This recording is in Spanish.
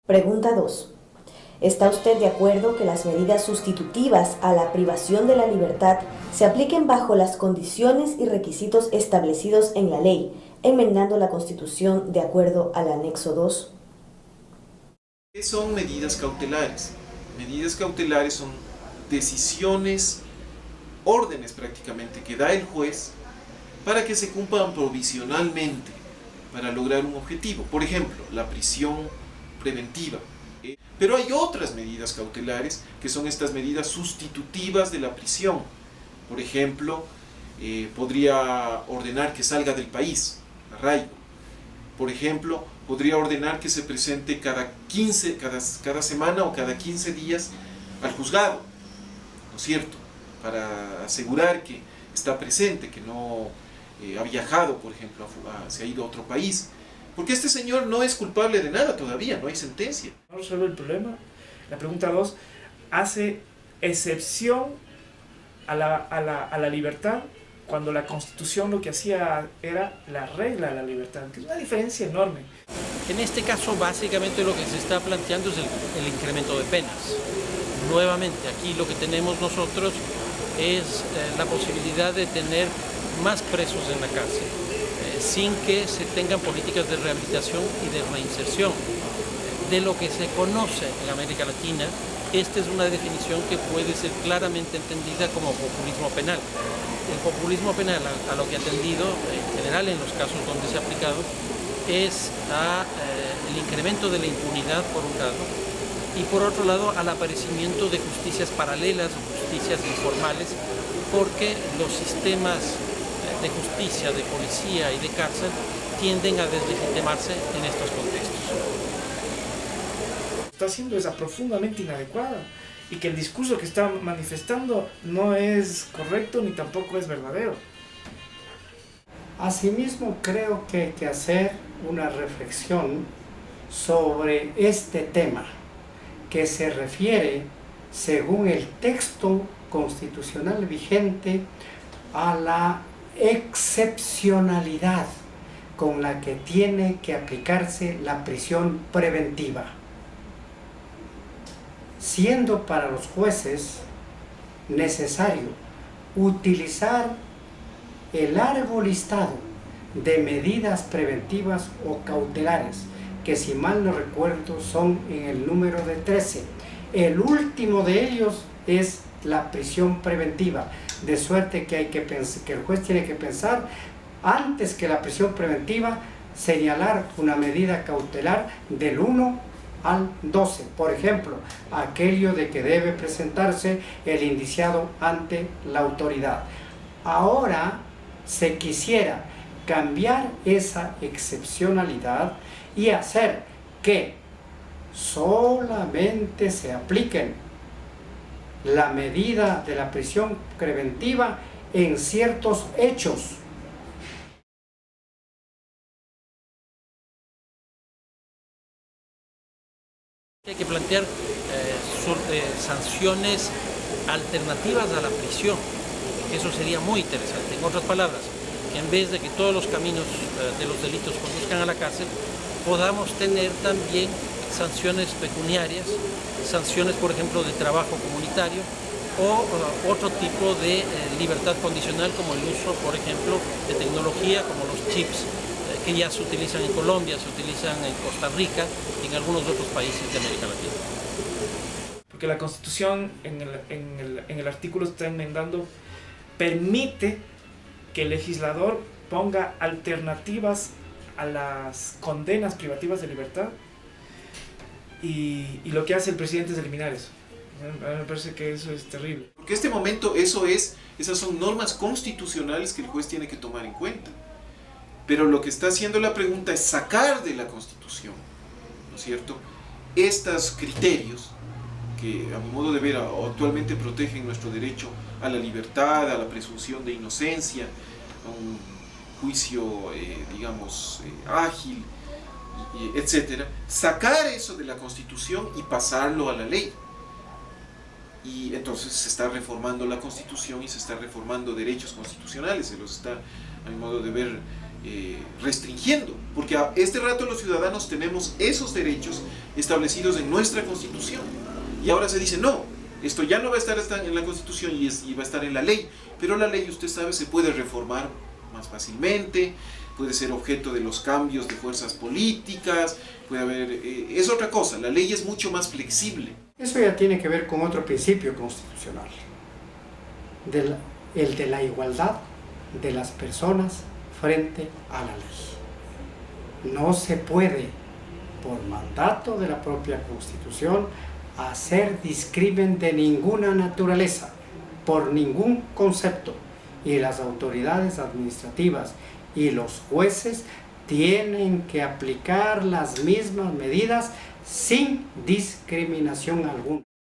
Pregunta 2. ¿Está usted de acuerdo que las medidas sustitutivas a la privación de la libertad se apliquen bajo las condiciones y requisitos establecidos en la ley, enmendando la Constitución de acuerdo al anexo 2? ¿Qué son medidas cautelares? Medidas cautelares son decisiones, órdenes prácticamente que da el juez para que se cumplan provisionalmente para lograr un objetivo. Por ejemplo, la prisión preventiva. Pero hay otras medidas cautelares que son estas medidas sustitutivas de la prisión. Por ejemplo, podría ordenar que salga del país, arraigo. Por ejemplo, podría ordenar que se presente cada semana o cada 15 días al juzgado, ¿no es cierto? Para asegurar que está presente, que no ha viajado, por ejemplo, se ha ido a otro país. Porque este señor no es culpable de nada todavía, no hay sentencia. No resuelve el problema. La pregunta 2 hace excepción a la libertad cuando la Constitución lo que hacía era la regla de la libertad, que es una diferencia enorme. En este caso, básicamente lo que se está planteando es el incremento de penas. Nuevamente, aquí lo que tenemos nosotros es la posibilidad de tener más presos en la cárcel, sin que se tengan políticas de rehabilitación y de reinserción. De lo que se conoce en América Latina, esta es una definición que puede ser claramente entendida como populismo penal. El populismo penal, a lo que ha tendido, en general en los casos donde se ha aplicado, es el incremento de la impunidad por un lado, y por otro lado al aparecimiento de justicias paralelas o justicias informales, porque los sistemas de justicia, de policía y de cárcel tienden a deslegitimarse en estos contextos. Está haciendo esa profundamente inadecuada y que el discurso que está manifestando no es correcto ni tampoco es verdadero. Asimismo, creo que hay que hacer una reflexión sobre este tema que se refiere, según el texto constitucional vigente, a la excepcionalidad con la que tiene que aplicarse la prisión preventiva, siendo para los jueces necesario utilizar el largo listado de medidas preventivas o cautelares, que si mal no recuerdo son en el número de 13. El último de ellos es la prisión preventiva, de suerte que el juez tiene que pensar, antes que la prisión preventiva, señalar una medida cautelar del 1 al 12. Por ejemplo, aquello de que debe presentarse el indiciado ante la autoridad. Ahora se quisiera cambiar esa excepcionalidad y hacer que solamente se apliquen la medida de la prisión preventiva en ciertos hechos. Hay que plantear sanciones alternativas a la prisión. Eso sería muy interesante. En otras palabras, que en vez de que todos los caminos de los delitos conduzcan a la cárcel, podamos tener también sanciones pecuniarias, sanciones, por ejemplo, de trabajo comunitario o otro tipo de libertad condicional, como el uso, por ejemplo, de tecnología como los chips que ya se utilizan en Colombia, se utilizan en Costa Rica y en algunos otros países de América Latina. Porque la Constitución, en el artículo que está enmendando, permite que el legislador ponga alternativas a las condenas privativas de libertad, y lo que hace el presidente es eliminar eso. A mí me parece que eso es terrible. Porque en este momento esas son normas constitucionales que el juez tiene que tomar en cuenta. Pero lo que está haciendo la pregunta es sacar de la Constitución, ¿no es cierto?, estos criterios que, a mi modo de ver, actualmente protegen nuestro derecho a la libertad, a la presunción de inocencia, a un juicio, ágil, etc. Sacar eso de la Constitución y pasarlo a la ley. Y entonces se está reformando la Constitución y se está reformando derechos constitucionales, se los está, a mi modo de ver, restringiendo, porque a este rato los ciudadanos tenemos esos derechos establecidos en nuestra Constitución. Y ahora se dice, no, esto ya no va a estar en la Constitución y va a estar en la ley, pero la ley, usted sabe, se puede reformar más fácilmente, puede ser objeto de los cambios de fuerzas políticas, puede haber, es otra cosa, la ley es mucho más flexible. Eso ya tiene que ver con otro principio constitucional, el de la igualdad de las personas frente a la ley. No se puede, por mandato de la propia Constitución, hacer discrimen de ninguna naturaleza, por ningún concepto, y las autoridades administrativas y los jueces tienen que aplicar las mismas medidas sin discriminación alguna.